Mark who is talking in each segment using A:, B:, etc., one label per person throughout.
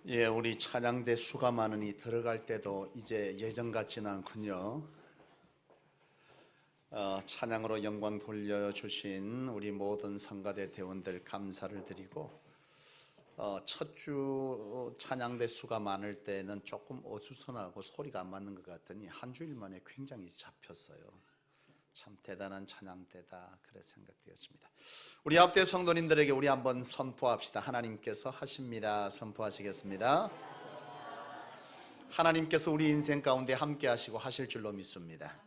A: 예, 우리 찬양대 수가 많으니 들어갈 때도 이제 예전 같지는 않군요. 찬양으로 영광 돌려주신 우리 모든 성가대 대원들 감사를 드리고, 첫 주 찬양대 수가 많을 때는 조금 어수선하고 소리가 안 맞는 것 같더니 한 주일 만에 굉장히 잡혔어요. 참 대단한 찬양대다, 그래 생각되었습니다. 우리 앞대 성도님들에게 우리 한번 선포합시다. 하나님께서 하십니다. 선포하시겠습니다. 하나님께서 우리 인생 가운데 함께 하시고 하실 줄로 믿습니다.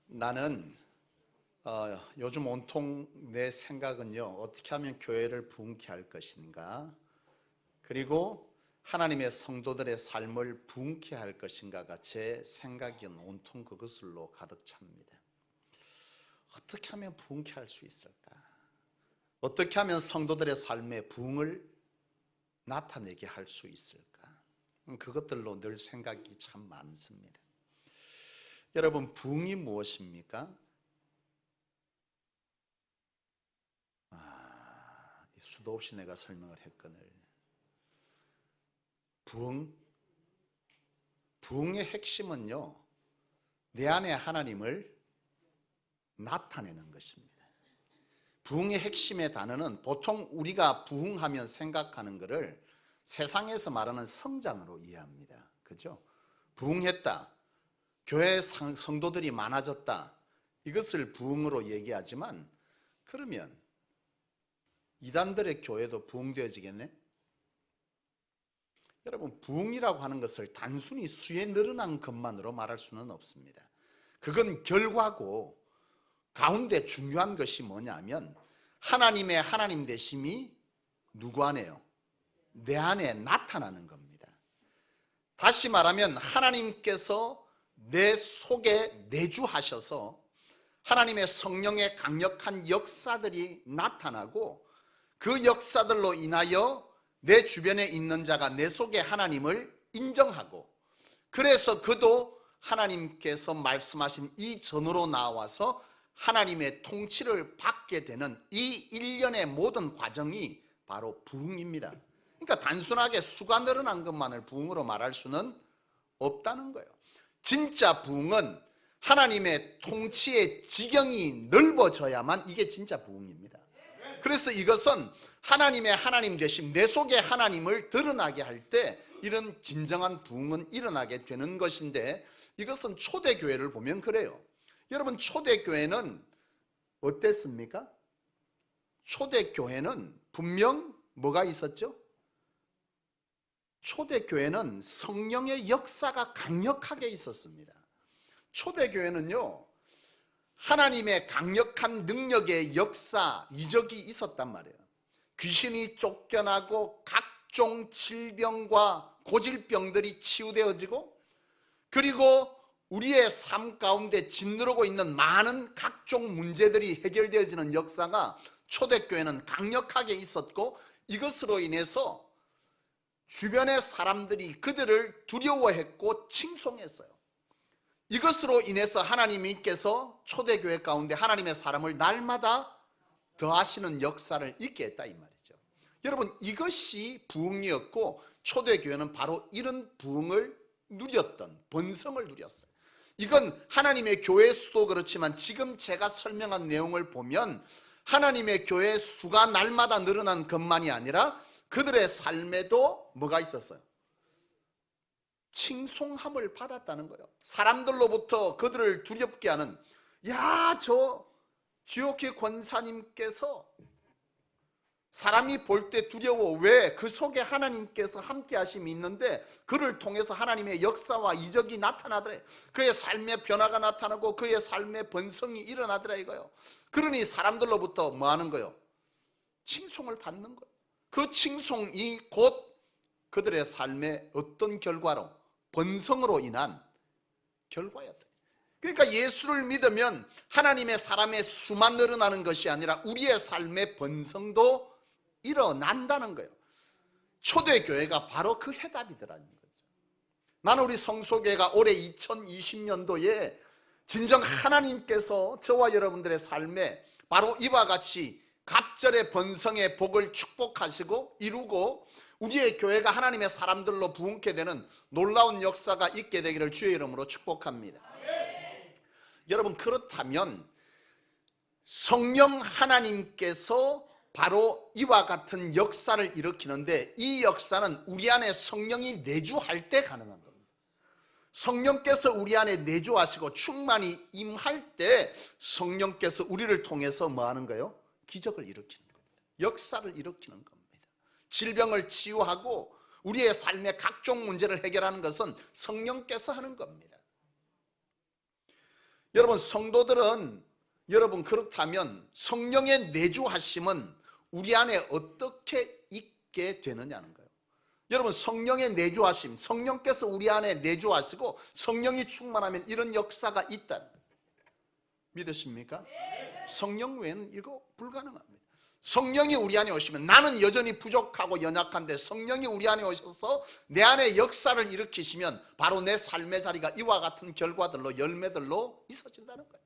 A: 나는 요즘 온통 내 생각은요, 어떻게 하면 교회를 부흥케 할 것인가, 그리고 하나님의 성도들의 삶을 부흥케 할 것인가가 제 생각은 온통 그것으로 가득 찹니다. 어떻게 하면 부흥케 할 수 있을까? 어떻게 하면 성도들의 삶에 부흥을 나타내게 할 수 있을까? 그것들로 늘 생각이 참 많습니다. 여러분, 부흥이 무엇입니까? 수도 없이 내가 설명을 했거늘. 부흥의 핵심은요, 내 안에 하나님을 나타내는 것입니다. 부흥의 핵심의 단어는 보통 우리가 부흥하면 생각하는 것을 세상에서 말하는 성장으로 이해합니다. 그죠? 부흥했다, 교회 성도들이 많아졌다, 이것을 부흥으로 얘기하지만, 그러면 이단들의 교회도 부흥되어지겠네? 여러분, 부흥이라고 하는 것을 단순히 수에 늘어난 것만으로 말할 수는 없습니다. 그건 결과고, 가운데 중요한 것이 뭐냐면 하나님의 하나님 되심이 누구 안에요? 내 안에 나타나는 겁니다. 다시 말하면 하나님께서 내 속에 내주하셔서 하나님의 성령의 강력한 역사들이 나타나고, 그 역사들로 인하여 내 주변에 있는 자가 내 속에 하나님을 인정하고, 그래서 그도 하나님께서 말씀하신 이 전으로 나와서 하나님의 통치를 받게 되는 이 일련의 모든 과정이 바로 부흥입니다. 그러니까 단순하게 수가 늘어난 것만을 부흥으로 말할 수는 없다는 거예요. 진짜 부흥은 하나님의 통치의 지경이 넓어져야만 이게 진짜 부흥입니다. 그래서 이것은 하나님의 하나님 되심, 내 속에 하나님을 드러나게 할 때 이런 진정한 부흥은 일어나게 되는 것인데, 이것은 초대교회를 보면 그래요. 여러분, 초대교회는 어땠습니까? 초대교회는 분명 뭐가 있었죠? 초대교회는 성령의 역사가 강력하게 있었습니다. 초대교회는요, 하나님의 강력한 능력의 역사, 이적이 있었단 말이에요. 귀신이 쫓겨나고 각종 질병과 고질병들이 치유되어지고, 그리고 우리의 삶 가운데 짓누르고 있는 많은 각종 문제들이 해결되어지는 역사가 초대교회는 강력하게 있었고, 이것으로 인해서 주변의 사람들이 그들을 두려워했고 칭송했어요. 이것으로 인해서 하나님께서 초대교회 가운데 하나님의 사람을 날마다 더하시는 역사를 있게 했다, 이 말이죠. 여러분, 이것이 부흥이었고, 초대교회는 바로 이런 부흥을 누렸던, 번성을 누렸어요. 이건 하나님의 교회 수도 그렇지만 지금 제가 설명한 내용을 보면 하나님의 교회 수가 날마다 늘어난 것만이 아니라 그들의 삶에도 뭐가 있었어요? 칭송함을 받았다는 거예요. 사람들로부터 그들을 두렵게 하는, 야, 저 지옥의 권사님께서 사람이 볼 때 두려워. 왜? 그 속에 하나님께서 함께 하심이 있는데 그를 통해서 하나님의 역사와 이적이 나타나더래. 그의 삶의 변화가 나타나고 그의 삶의 번성이 일어나더라 이거요. 그러니 사람들로부터 뭐 하는 거요? 칭송을 받는 거예요. 그 칭송이 곧 그들의 삶의 어떤 결과로? 번성으로 인한 결과였다. 그러니까 예수를 믿으면 하나님의 사람의 수만 늘어나는 것이 아니라 우리의 삶의 번성도 일어난다는 거예요. 초대교회가 바로 그 해답이더라는 거죠. 나는 우리 성소교회가 올해 2020년도에 진정 하나님께서 저와 여러분들의 삶에 바로 이와 같이 갑절의 번성의 복을 축복하시고 이루고 우리의 교회가 하나님의 사람들로 부흥케 되는 놀라운 역사가 있게 되기를 주의 이름으로 축복합니다. 여러분, 그렇다면 성령 하나님께서 바로 이와 같은 역사를 일으키는데, 이 역사는 우리 안에 성령이 내주할 때 가능한 겁니다. 성령께서 우리 안에 내주하시고 충만히 임할 때 성령께서 우리를 통해서 뭐 하는 거예요? 기적을 일으키는 겁니다. 역사를 일으키는 겁니다. 질병을 치유하고 우리의 삶의 각종 문제를 해결하는 것은 성령께서 하는 겁니다. 여러분, 성도들은, 여러분, 그렇다면 성령의 내주하심은 우리 안에 어떻게 있게 되느냐는 거예요. 여러분, 성령의 내주하심, 성령께서 우리 안에 내주하시고 성령이 충만하면 이런 역사가 있다는 거예요. 믿으십니까? 성령 외에는 이거 불가능합니다. 성령이 우리 안에 오시면, 나는 여전히 부족하고 연약한데 성령이 우리 안에 오셔서 내 안에 역사를 일으키시면 바로 내 삶의 자리가 이와 같은 결과들로, 열매들로 있어진다는 거예요.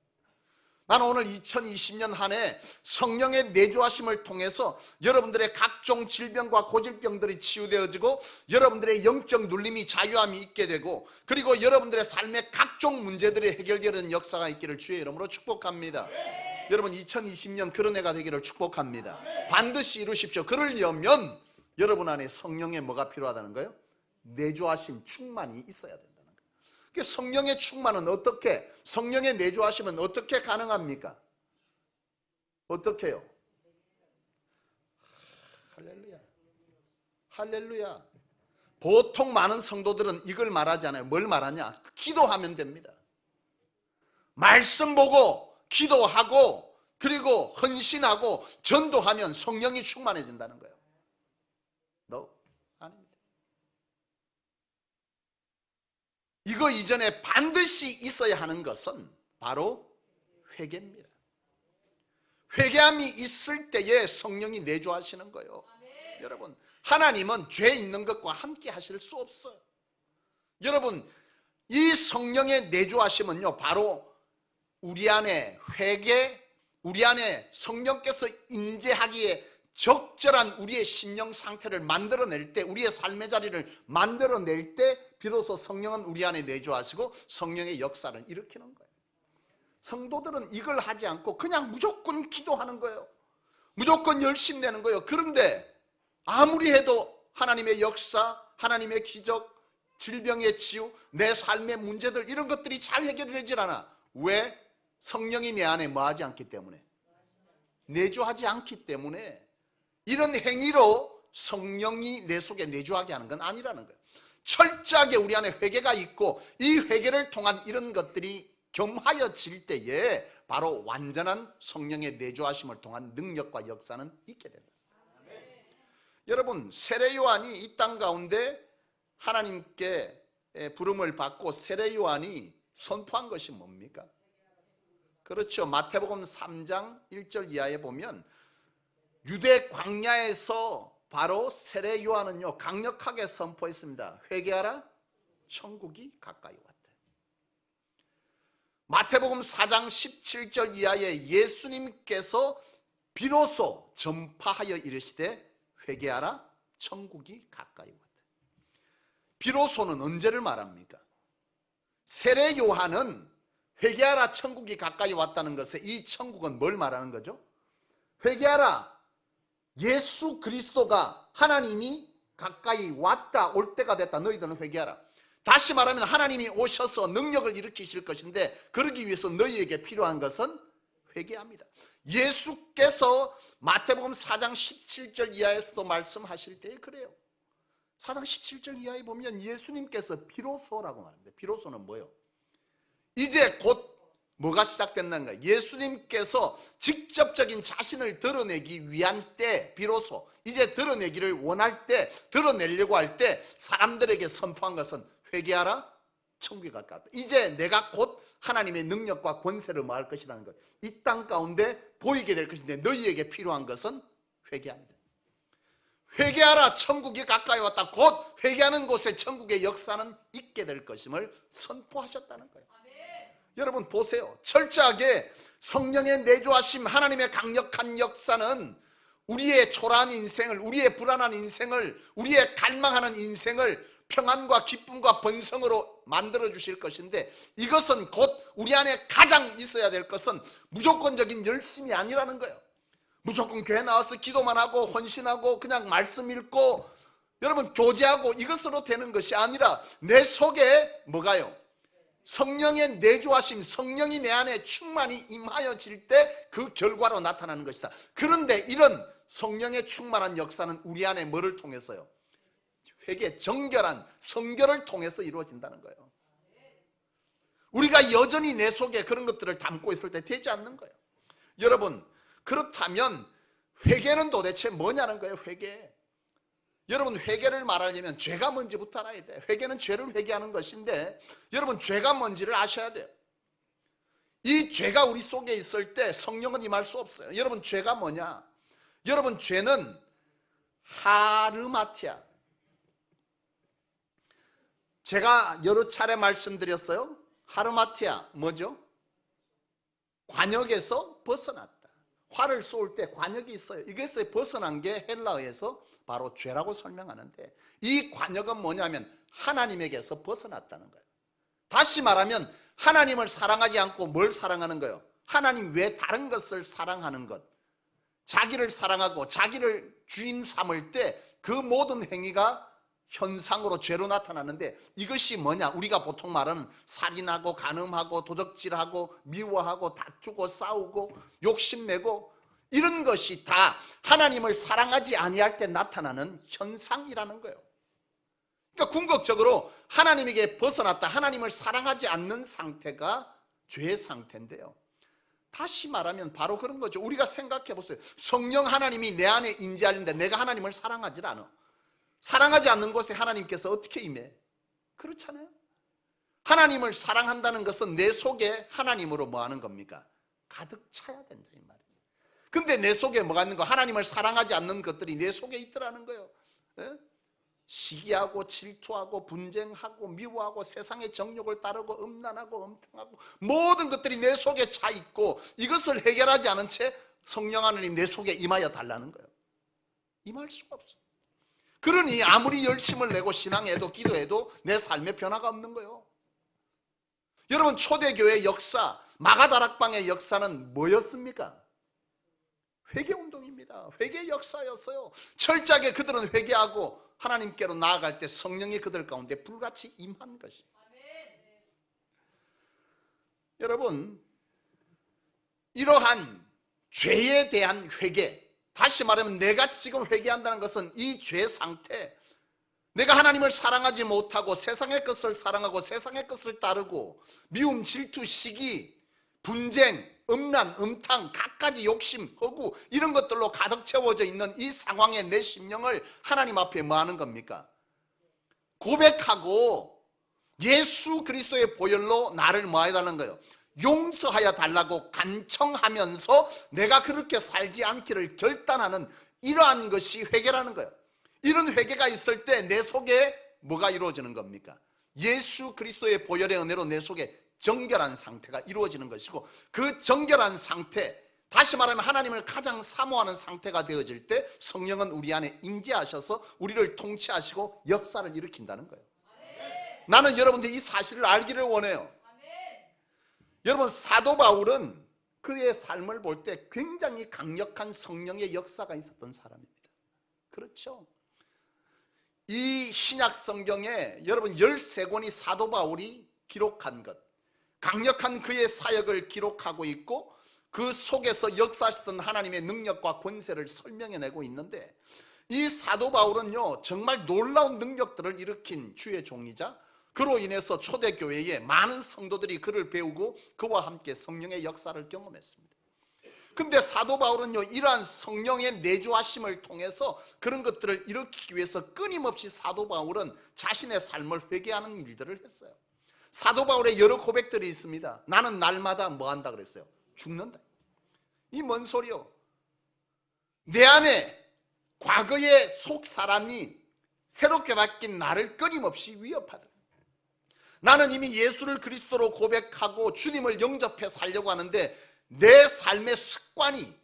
A: 나는 오늘 2020년 한 해 성령의 내주하심을 통해서 여러분들의 각종 질병과 고질병들이 치유되어지고 여러분들의 영적 눌림이, 자유함이 있게 되고, 그리고 여러분들의 삶의 각종 문제들이 해결되는 역사가 있기를 주의 이름으로 축복합니다. 여러분, 2020년 그런 해가 되기를 축복합니다. 반드시 이루십시오. 그러려면 여러분 안에 성령의 뭐가 필요하다는 거예요? 내주하심, 충만이 있어야 된다는 거예요. 성령의 충만은 어떻게, 성령의 내주하심은 어떻게 가능합니까? 어떻게요? 할렐루야, 할렐루야. 보통 많은 성도들은 이걸 말하지 않아요. 뭘 말하냐? 기도하면 됩니다. 말씀 보고 기도하고 그리고 헌신하고 전도하면 성령이 충만해진다는 거예요. No, 아닙니다. 이거 이전에 반드시 있어야 하는 것은 바로 회개입니다. 회개함이 있을 때에 성령이 내주하시는 거예요. 여러분, 하나님은 죄 있는 것과 함께 하실 수 없어요. 여러분, 이 성령의 내주하심은요, 바로 우리 안에 회개, 우리 안에 성령께서 임재하기에 적절한 우리의 심령 상태를 만들어낼 때, 우리의 삶의 자리를 만들어낼 때 비로소 성령은 우리 안에 내주하시고 성령의 역사를 일으키는 거예요. 성도들은 이걸 하지 않고 그냥 무조건 기도하는 거예요. 무조건 열심히 내는 거예요. 그런데 아무리 해도 하나님의 역사, 하나님의 기적, 질병의 치유, 내 삶의 문제들, 이런 것들이 잘 해결되질 않아. 왜? 성령이 내 안에 뭐하지 않기 때문에, 내주하지 않기 때문에. 이런 행위로 성령이 내 속에 내주하게 하는 건 아니라는 거예요. 철저하게 우리 안에 회개가 있고 이 회개를 통한 이런 것들이 겸하여질 때에 바로 완전한 성령의 내주하심을 통한 능력과 역사는 있게 된다. 여러분, 세례 요한이 이 땅 가운데 하나님께 부름을 받고 세례 요한이 선포한 것이 뭡니까? 그렇죠. 마태복음 3장 1절 이하에 보면 유대 광야에서 바로 세례 요한은요, 강력하게 선포했습니다. 회개하라, 천국이 가까이 왔다. 마태복음 4장 17절 이하에 예수님께서 비로소 전파하여 이르시되 회개하라, 천국이 가까이 왔다. 비로소는 언제를 말합니까? 세례 요한은 회개하라, 천국이 가까이 왔다는 것에 이 천국은 뭘 말하는 거죠? 회개하라, 예수 그리스도가, 하나님이 가까이 왔다, 올 때가 됐다. 너희들은 회개하라. 다시 말하면 하나님이 오셔서 능력을 일으키실 것인데 그러기 위해서 너희에게 필요한 것은 회개합니다. 예수께서 마태복음 4장 17절 이하에서도 말씀하실 때 그래요. 4장 17절 이하에 보면 예수님께서 비로소라고 말합니다. 비로소는 뭐예요? 이제 곧 뭐가 시작된다는 거예요? 예수님께서 직접적인 자신을 드러내기 위한 때, 비로소 이제 드러내기를 원할 때, 드러내려고 할 때 사람들에게 선포한 것은 회개하라, 천국이 가까웠다. 이제 내가 곧 하나님의 능력과 권세를 뭐할 것이라는 것, 이 땅 가운데 보이게 될 것인데 너희에게 필요한 것은 회개합니다. 회개하라, 천국이 가까이 왔다. 곧 회개하는 곳에 천국의 역사는 있게 될 것임을 선포하셨다는 거예요. 여러분 보세요. 철저하게 성령의 내주하심, 하나님의 강력한 역사는 우리의 초라한 인생을, 우리의 불안한 인생을, 우리의 갈망하는 인생을 평안과 기쁨과 번성으로 만들어 주실 것인데, 이것은 곧 우리 안에 가장 있어야 될 것은 무조건적인 열심이 아니라는 거예요. 무조건 교회 나와서 기도만 하고 헌신하고 그냥 말씀 읽고 여러분 교제하고 이것으로 되는 것이 아니라, 내 속에 뭐가요? 성령의 내주하심, 성령이 내 안에 충만히 임하여질 때 그 결과로 나타나는 것이다. 그런데 이런 성령의 충만한 역사는 우리 안에 뭐를 통해서요? 회개, 정결한 성결을 통해서 이루어진다는 거예요. 우리가 여전히 내 속에 그런 것들을 담고 있을 때 되지 않는 거예요. 여러분, 그렇다면 회개는 도대체 뭐냐는 거예요. 회개. 여러분, 회개를 말하려면 죄가 뭔지부터 알아야 돼요. 회개는 죄를 회개하는 것인데, 여러분 죄가 뭔지를 아셔야 돼요. 이 죄가 우리 속에 있을 때 성령은 임할 수 없어요. 여러분 죄가 뭐냐? 여러분 죄는 하르마티아. 제가 여러 차례 말씀드렸어요. 하르마티아 뭐죠? 관역에서 벗어났다. 활을 쏘을 때 관역이 있어요. 이것에서 벗어난 게 헬라어에서 바로 죄라고 설명하는데, 이 관역은 뭐냐면 하나님에게서 벗어났다는 거예요. 다시 말하면 하나님을 사랑하지 않고 뭘 사랑하는 거예요? 하나님 외 다른 것을 사랑하는 것, 자기를 사랑하고 자기를 주인 삼을 때 그 모든 행위가 현상으로 죄로 나타나는데, 이것이 뭐냐? 우리가 보통 말하는 살인하고 간음하고 도적질하고 미워하고 다투고 싸우고 욕심내고 이런 것이 다 하나님을 사랑하지 아니할 때 나타나는 현상이라는 거예요. 그러니까 궁극적으로 하나님에게 벗어났다, 하나님을 사랑하지 않는 상태가 죄의 상태인데요. 다시 말하면 바로 그런 거죠. 우리가 생각해 보세요. 성령 하나님이 내 안에 임재하는데 내가 하나님을 사랑하지 않아. 사랑하지 않는 곳에 하나님께서 어떻게 임해? 그렇잖아요. 하나님을 사랑한다는 것은 내 속에 하나님으로 뭐 하는 겁니까? 가득 차야 된다 이 말이에요. 근데 내 속에 뭐가 있는 거? 하나님을 사랑하지 않는 것들이 내 속에 있더라는 거예요. 예? 시기하고 질투하고 분쟁하고 미워하고 세상의 정욕을 따르고 음란하고 엄탕하고 모든 것들이 내 속에 차 있고, 이것을 해결하지 않은 채 성령 하나님 내 속에 임하여 달라는 거예요. 임할 수가 없어요. 그러니 아무리 열심을 내고 신앙해도 기도해도 내 삶에 변화가 없는 거예요. 여러분 초대교회 역사, 마가다락방의 역사는 뭐였습니까? 회개운동입니다. 회개 역사였어요. 철저하게 그들은 회개하고 하나님께로 나아갈 때 성령이 그들 가운데 불같이 임한 것이. 여러분, 이러한 죄에 대한 회개, 다시 말하면 내가 지금 회개한다는 것은 이 죄 상태, 내가 하나님을 사랑하지 못하고 세상의 것을 사랑하고 세상의 것을 따르고 미움, 질투, 시기, 분쟁, 음란, 음탕, 갖가지 욕심, 허구 이런 것들로 가득 채워져 있는 이 상황에 내 심령을 하나님 앞에 뭐 하는 겁니까? 고백하고 예수 그리스도의 보혈로 나를 뭐 해달라는 거예요? 용서하여 달라고 간청하면서 내가 그렇게 살지 않기를 결단하는, 이러한 것이 회개라는 거예요. 이런 회개가 있을 때 내 속에 뭐가 이루어지는 겁니까? 예수 그리스도의 보혈의 은혜로 내 속에 정결한 상태가 이루어지는 것이고, 그 정결한 상태, 다시 말하면 하나님을 가장 사모하는 상태가 되어질 때 성령은 우리 안에 임재하셔서 우리를 통치하시고 역사를 일으킨다는 거예요. 나는 여러분들 이 사실을 알기를 원해요. 여러분 사도 바울은 그의 삶을 볼 때 굉장히 강력한 성령의 역사가 있었던 사람입니다. 그렇죠? 이 신약 성경에 여러분 13권이 사도 바울이 기록한 것, 강력한 그의 사역을 기록하고 있고 그 속에서 역사하셨던 하나님의 능력과 권세를 설명해내고 있는데, 이 사도 바울은요 정말 놀라운 능력들을 일으킨 주의 종이자 그로 인해서 초대교회에 많은 성도들이 그를 배우고 그와 함께 성령의 역사를 경험했습니다. 근데 사도 바울은요 이러한 성령의 내주하심을 통해서 그런 것들을 일으키기 위해서 끊임없이 사도 바울은 자신의 삶을 회개하는 일들을 했어요. 사도 바울의 여러 고백들이 있습니다. 나는 날마다 뭐 한다 그랬어요? 죽는다. 이 뭔 소리요? 내 안에 과거의 속 사람이 새롭게 바뀐 나를 끊임없이 위협하더라. 나는 이미 예수를 그리스도로 고백하고 주님을 영접해 살려고 하는데 내 삶의 습관이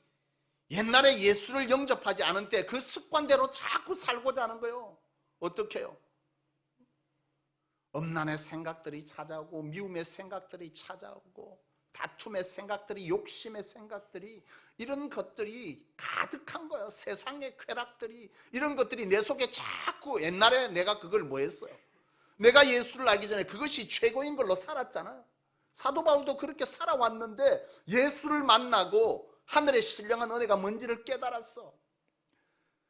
A: 옛날에 예수를 영접하지 않은 때 그 습관대로 자꾸 살고자 하는 거예요. 어떻게 해요? 엄난의 생각들이 찾아오고, 미움의 생각들이 찾아오고, 다툼의 생각들이, 욕심의 생각들이, 이런 것들이 가득한 거예요. 세상의 쾌락들이, 이런 것들이 내 속에 자꾸. 옛날에 내가 그걸 뭐 했어요? 내가 예수를 알기 전에 그것이 최고인 걸로 살았잖아요. 사도 바울도 그렇게 살아왔는데 예수를 만나고 하늘의 신령한 은혜가 뭔지를 깨달았어.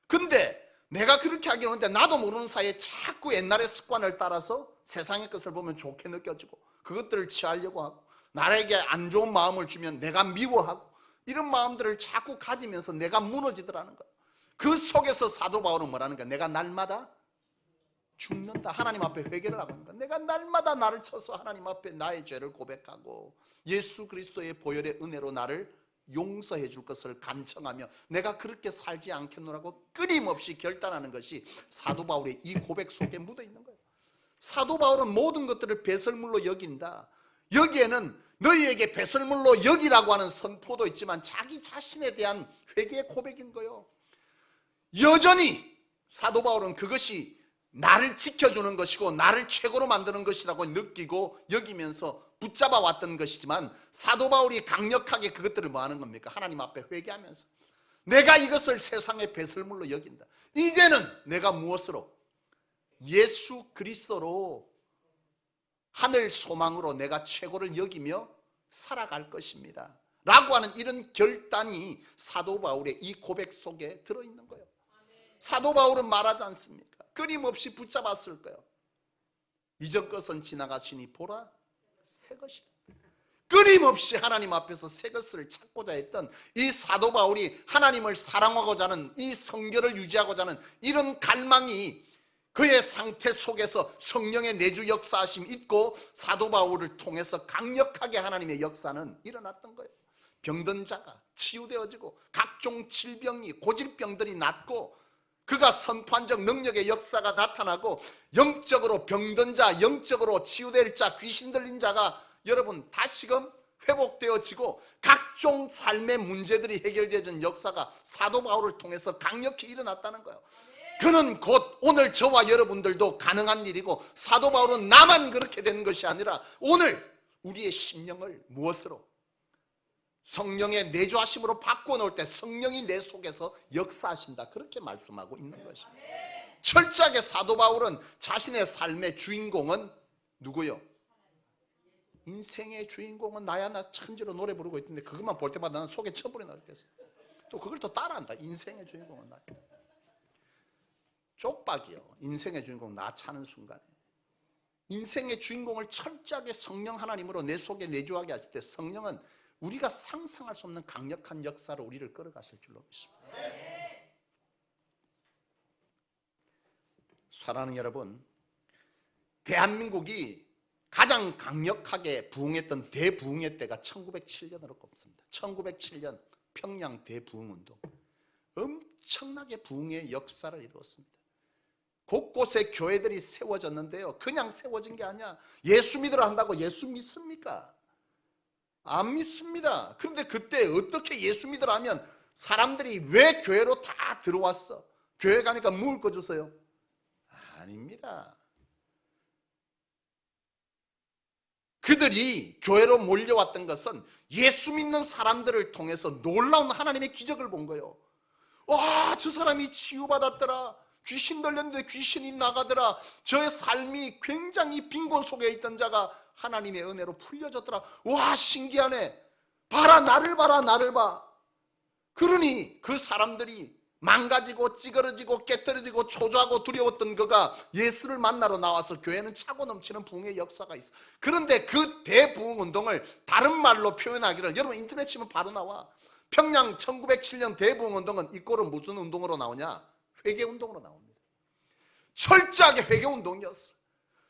A: 근데 내가 그렇게 하긴 하는데 나도 모르는 사이에 자꾸 옛날의 습관을 따라서 세상의 것을 보면 좋게 느껴지고, 그것들을 취하려고 하고, 나에게 안 좋은 마음을 주면 내가 미워하고, 이런 마음들을 자꾸 가지면서 내가 무너지더라는 거야. 그 속에서 사도 바울은 뭐라는 거야? 내가 날마다 죽는다. 하나님 앞에 회개를 하고 있는 거야. 내가 날마다 나를 쳐서 하나님 앞에 나의 죄를 고백하고 예수 그리스도의 보혈의 은혜로 나를 용서해 줄 것을 간청하며 내가 그렇게 살지 않겠노라고 끊임없이 결단하는 것이 사도 바울의 이 고백 속에 묻어 있는 거예요. 사도 바울은 모든 것들을 배설물로 여긴다. 여기에는 너희에게 배설물로 여기라고 하는 선포도 있지만 자기 자신에 대한 회개의 고백인 거예요. 여전히 사도 바울은 그것이 나를 지켜주는 것이고 나를 최고로 만드는 것이라고 느끼고 여기면서 붙잡아 왔던 것이지만, 사도 바울이 강력하게 그것들을 뭐 하는 겁니까? 하나님 앞에 회개하면서 내가 이것을 세상의 배설물로 여긴다. 이제는 내가 무엇으로? 예수 그리스도로 하늘 소망으로 내가 최고를 여기며 살아갈 것입니다 라고 하는 이런 결단이 사도 바울의 이 고백 속에 들어있는 거예요. 사도 바울은 말하지 않습니까? 끊임없이 붙잡았을 거예요. 이전 것은 지나가시니 보라 새 것이다. 끊임없이 하나님 앞에서 새 것을 찾고자 했던 이 사도 바울이 하나님을 사랑하고자 하는, 이 성결을 유지하고자 하는 이런 갈망이 그의 상태 속에서 성령의 내주 역사하심이 있고, 사도 바울을 통해서 강력하게 하나님의 역사는 일어났던 거예요. 병든 자가 치유되어지고 각종 질병이, 고질병들이 낫고, 그가 선포한적 능력의 역사가 나타나고, 영적으로 병든 자, 영적으로 치유될 자, 귀신 들린 자가 여러분 다시금 회복되어지고 각종 삶의 문제들이 해결되어진 역사가 사도 바울을 통해서 강력히 일어났다는 거예요. 그는 곧 오늘 저와 여러분들도 가능한 일이고, 사도 바울은 나만 그렇게 되는 것이 아니라 오늘 우리의 심령을 무엇으로? 성령의 내주하심으로 바꾸어 놓을 때 성령이 내 속에서 역사하신다, 그렇게 말씀하고 있는 것입니다. 철저하게 사도 바울은 자신의 삶의 주인공은 누구요? 인생의 주인공은 나야, 나 천지로 노래 부르고 있던데 그것만 볼 때마다 나는 속에 천불이 나겠어. 또 그걸 또 따라한다. 인생의 주인공은 나야. 쪽박이요. 인생의 주인공 나 차는 순간에 인생의 주인공을 철저하게 성령 하나님으로 내 속에 내주하게 하실 때 성령은 우리가 상상할 수 없는 강력한 역사로 우리를 끌어가실 줄로 믿습니다. 사랑하는 여러분, 대한민국이 가장 강력하게 부흥했던 대부흥의 때가 1907년으로 꼽습니다. 1907년 평양 대부흥운동, 엄청나게 부흥의 역사를 이루었습니다. 곳곳에 교회들이 세워졌는데요, 그냥 세워진 게 아니야. 예수 믿으라 한다고 예수 믿습니까? 안 믿습니다. 그런데 그때 어떻게 예수 믿으라 하면 사람들이 왜 교회로 다 들어왔어? 교회 가니까 물 꺼주세요? 아닙니다. 그들이 교회로 몰려왔던 것은 예수 믿는 사람들을 통해서 놀라운 하나님의 기적을 본 거예요. 와, 저 사람이 치유받았더라. 귀신 들렸는데 귀신이 나가더라. 저의 삶이 굉장히 빈곤 속에 있던 자가 하나님의 은혜로 풀려졌더라. 와, 신기하네. 봐라, 나를 봐라, 나를 봐. 그러니 그 사람들이 망가지고 찌그러지고 깨떨어지고 초조하고 두려웠던 그가 예수를 만나러 나와서 교회는 차고 넘치는 부흥의 역사가 있어. 그런데 그 대부흥 운동을 다른 말로 표현하기를, 여러분 인터넷 치면 바로 나와. 평양 1907년 대부흥 운동은 이 꼴은 무슨 운동으로 나오냐? 회개 운동으로 나옵니다. 철저하게 회개 운동이었어.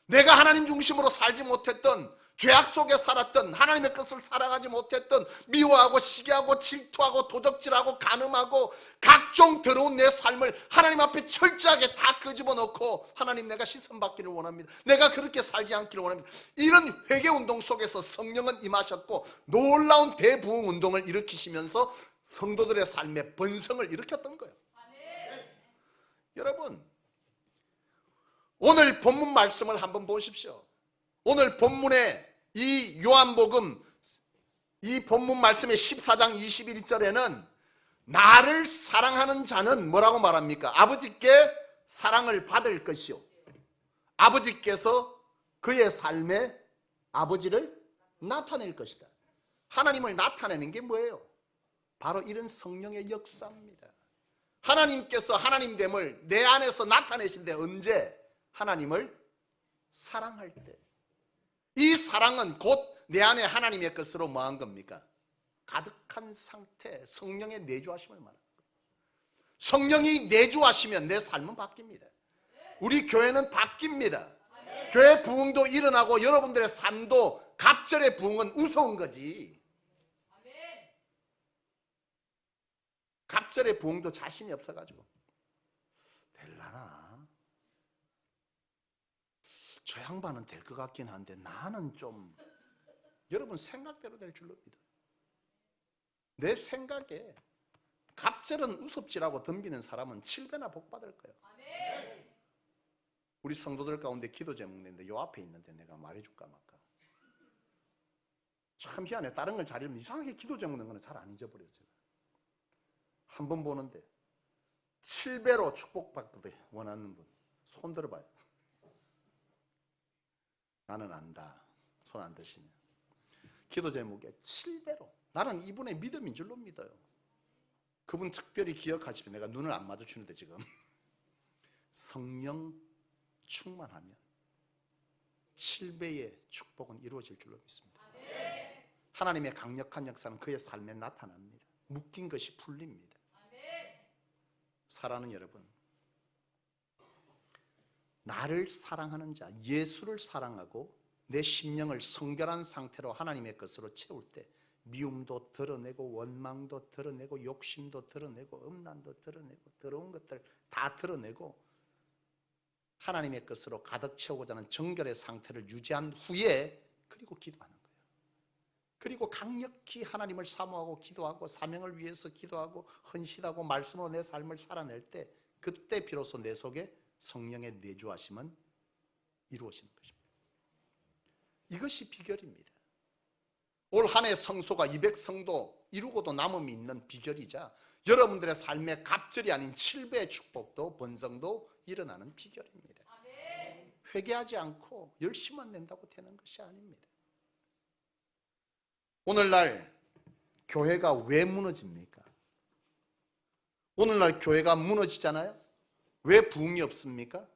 A: 내가 하나님 중심으로 살지 못했던, 죄악 속에 살았던, 하나님의 것을 살아가지 못했던, 미워하고 시기하고 질투하고 도적질하고 간음하고 각종 더러운 내 삶을 하나님 앞에 철저하게 다 끄집어 놓고, 하나님 내가 시선받기를 원합니다. 내가 그렇게 살지 않기를 원합니다. 이런 회개운동 속에서 성령은 임하셨고 놀라운 대부흥운동을 일으키시면서 성도들의 삶에 번성을 일으켰던 거예요. 여러분, 오늘 본문 말씀을 한번 보십시오. 오늘 본문에 이 요한복음 이 본문 말씀의 14장 21절에는 나를 사랑하는 자는 뭐라고 말합니까? 아버지께 사랑을 받을 것이요, 아버지께서 그의 삶에 아버지를 나타낼 것이다. 하나님을 나타내는 게 뭐예요? 바로 이런 성령의 역사입니다. 하나님께서 하나님됨을 내 안에서 나타내신데 언제? 하나님을 사랑할 때. 이 사랑은 곧 내 안에 하나님의 것으로 뭐한 겁니까? 가득한 상태, 성령의 내주하심을 말합니다. 성령이 내주하시면 내 삶은 바뀝니다. 우리 교회는 바뀝니다. 교회 부흥도 일어나고 여러분들의 삶도 갑절의 부흥은 우스운 거지. 갑절의 부흥도 자신이 없어가지고 될라나? 저 양반은 될 것 같긴 한데 나는 좀, 여러분 생각대로 될 줄로 믿어요. 내 생각에 갑절은 우습지라고 덤비는 사람은 7배나 복 받을 거예요. 우리 성도들 가운데 기도 제목 냈는데 요 앞에 있는데 내가 말해줄까 말까. 참 희한해. 다른 걸 잘 읽으면 이상하게 기도 제목 낸 거는 잘 안 잊어버렸어요. 한 번 보는데 7배로 축복받기 원하는 분 손 들어봐요. 나는 안다. 손 안 드시냐. 기도 제목에 7배로. 나는 이분의 믿음인 줄로 믿어요. 그분 특별히 기억하시면, 내가 눈을 안 마주치는데 지금 성령 충만하면 7배의 축복은 이루어질 줄로 믿습니다. 하나님의 강력한 역사는 그의 삶에 나타납니다. 묶인 것이 풀립니다. 사랑하는 여러분, 나를 사랑하는 자, 예수를 사랑하고 내 심령을 성결한 상태로 하나님의 것으로 채울 때 미움도 드러내고 원망도 드러내고 욕심도 드러내고 음란도 드러내고 더러운 것들 다 드러내고 하나님의 것으로 가득 채우고자 하는 정결의 상태를 유지한 후에 그리고 기도하는 거예요. 그리고 강력히 하나님을 사모하고 기도하고 사명을 위해서 기도하고 헌신하고 말씀으로 내 삶을 살아낼 때 그때 비로소 내 속에 성령의 내주하심은 이루어지는 것입니다. 이것이 비결입니다. 올 한 해 성소가 200성도 이루고도 남음이 있는 비결이자 여러분들의 삶의 갑절이 아닌 7배의 축복도 번성도 일어나는 비결입니다. 회개하지 않고 열심만 낸다고 되는 것이 아닙니다. 오늘날 교회가 왜 무너집니까? 오늘날 교회가 무너지잖아요. 왜 부흥이 없습니까?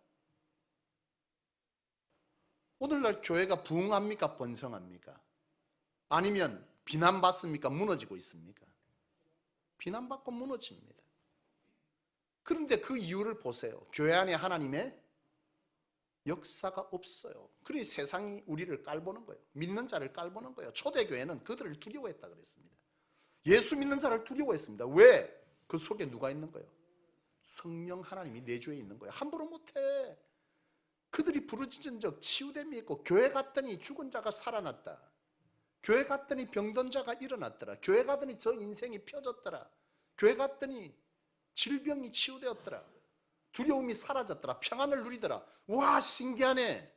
A: 오늘날 교회가 부흥합니까? 번성합니까? 아니면 비난받습니까? 무너지고 있습니까? 비난받고 무너집니다. 그런데 그 이유를 보세요. 교회 안에 하나님의 역사가 없어요. 그래서 세상이 우리를 깔보는 거예요. 믿는 자를 깔보는 거예요. 초대교회는 그들을 두려워했다 그랬습니다. 예수 믿는 자를 두려워했습니다. 왜? 그 속에 누가 있는 거예요? 성령 하나님이 내주에 있는 거예요. 함부로 못해. 그들이 부르짖은 적 치유됨이 있고, 교회 갔더니 죽은 자가 살아났다. 교회 갔더니 병든 자가 일어났더라. 교회 갔더니 저 인생이 펴졌더라. 교회 갔더니 질병이 치유되었더라. 두려움이 사라졌더라. 평안을 누리더라. 와, 신기하네.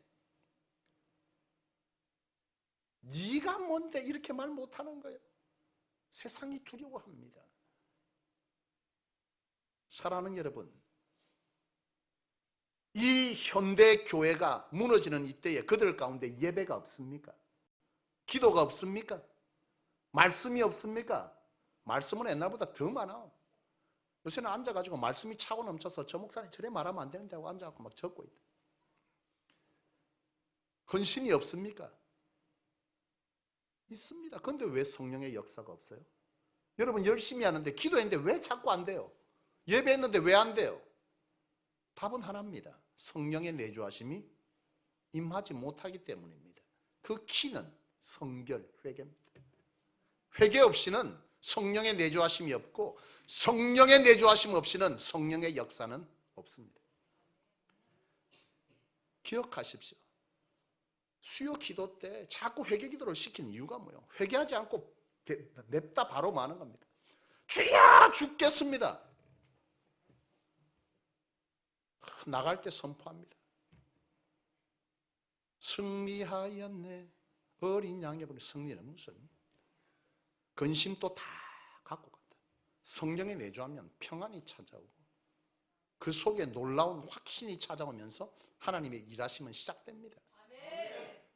A: 네가 뭔데 이렇게 말 못하는 거예요. 세상이 두려워합니다. 사랑하는 여러분, 이 현대 교회가 무너지는 이때에 그들 가운데 예배가 없습니까? 기도가 없습니까? 말씀이 없습니까? 말씀은 옛날보다 더 많아. 요새는 앉아가지고 말씀이 차고 넘쳐서 저 목사님 저래 말하면 안 되는데 하고 앉아갖고 막 적고 있다. 헌신이 없습니까? 있습니다. 그런데 왜 성령의 역사가 없어요? 여러분 열심히 하는데, 기도했는데 왜 자꾸 안 돼요? 예배했는데 왜 안 돼요? 답은 하나입니다. 성령의 내주하심이 임하지 못하기 때문입니다. 그 키는 성결, 회개입니다. 회개 없이는 성령의 내주하심이 없고, 성령의 내주하심 없이는 성령의 역사는 없습니다. 기억하십시오. 수요 기도 때 자꾸 회개 기도를 시키는 이유가 뭐예요? 회개하지 않고 냅다 바로 마는 겁니다. 주여 죽겠습니다. 나갈 때 선포합니다. 승리하였네. 어린 양의 분의 승리는 무슨 근심도 다 갖고 간다. 성령에 내주하면 평안이 찾아오고 그 속에 놀라운 확신이 찾아오면서 하나님의 일하심은 시작됩니다.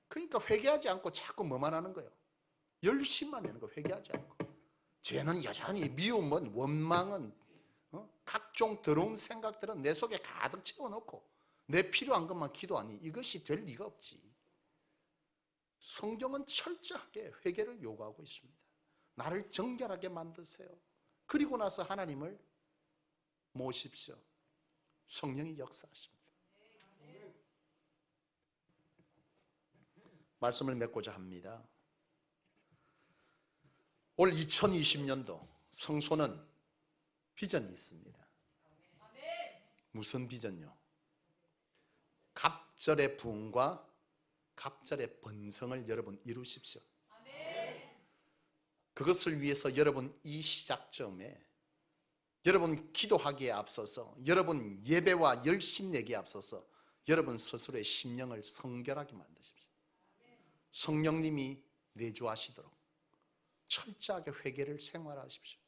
A: 그러니까 회개하지 않고 자꾸 뭐만 하는 거예요? 열심만 하는 거. 회개하지 않고 죄는 여전히, 미움은, 원망은, 각종 더러운 생각들은 내 속에 가득 채워놓고 내 필요한 것만 기도하니 이것이 될 리가 없지. 성경은 철저하게 회개를 요구하고 있습니다. 나를 정결하게 만드세요. 그리고 나서 하나님을 모십시오. 성령이 역사하십니다. 말씀을 맺고자 합니다. 올 2020년도 성소는 비전이 있습니다. 무슨 비전요? 갑절의 부흥과 갑절의 번성을 여러분 이루십시오. 그것을 위해서 여러분 이 시작점에 여러분 기도하기에 앞서서, 여러분 예배와 열심 내기에 앞서서 여러분 스스로의 심령을 성결하게 만드십시오. 성령님이 내주하시도록 철저하게 회개를 생활하십시오.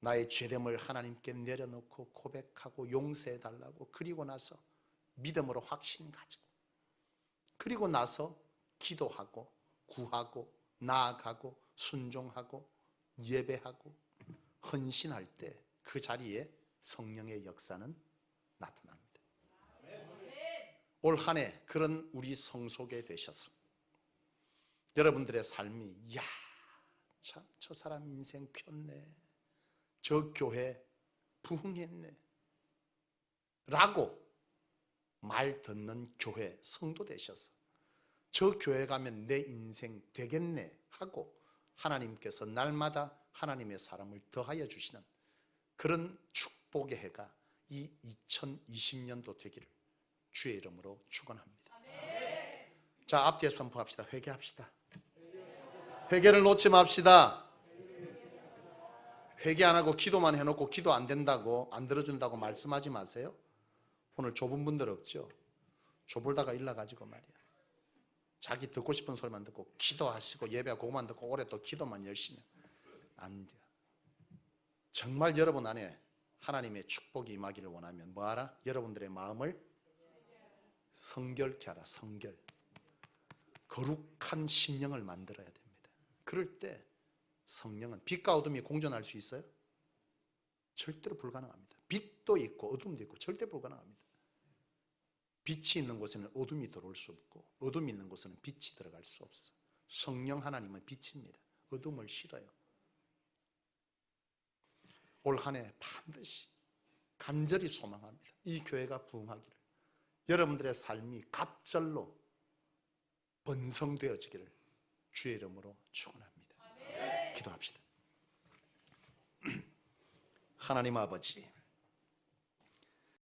A: 나의 죄됨을 하나님께 내려놓고 고백하고 용서해달라고, 그리고 나서 믿음으로 확신 가지고, 그리고 나서 기도하고 구하고 나아가고 순종하고 예배하고 헌신할 때 그 자리에 성령의 역사는 나타납니다. 올 한 해 그런 우리 성소게 되셔서 여러분들의 삶이, 이야 참 저 사람 인생 폈네, 저 교회 부흥했네 라고 말 듣는 교회 성도 되셔서 저 교회 가면 내 인생 되겠네 하고 하나님께서 날마다 하나님의 사람을 더하여 주시는 그런 축복의 해가 이 2020년도 되기를 주의 이름으로 축원합니다. 자, 앞뒤에 선포합시다. 회개합시다. 회개를 놓지 맙시다. 회개 안 하고 기도만 해놓고 기도 안 된다고, 안 들어준다고 말씀하지 마세요. 오늘 좁은 분들 없죠? 좁을다가 일러가지고 말이야, 자기 듣고 싶은 소리만 듣고 기도하시고 예배하고 그것만 듣고 올해 또 기도만 열심히 안 돼. 정말 여러분 안에 하나님의 축복이 임하기를 원하면 뭐하라? 여러분들의 마음을 성결케 하라. 성결. 거룩한 심령을 만들어야 됩니다. 그럴 때 성령은, 빛과 어둠이 공존할 수 있어요? 절대로 불가능합니다. 빛도 있고 어둠도 있고 절대 불가능합니다. 빛이 있는 곳에는 어둠이 들어올 수 없고 어둠이 있는 곳에는 빛이 들어갈 수 없어. 성령 하나님은 빛입니다. 어둠을 싫어요. 올 한 해 반드시 간절히 소망합니다. 이 교회가 부흥하기를, 여러분들의 삶이 갑절로 번성되어지기를 주의 이름으로 축원합니다. 기도합시다. 하나님 아버지,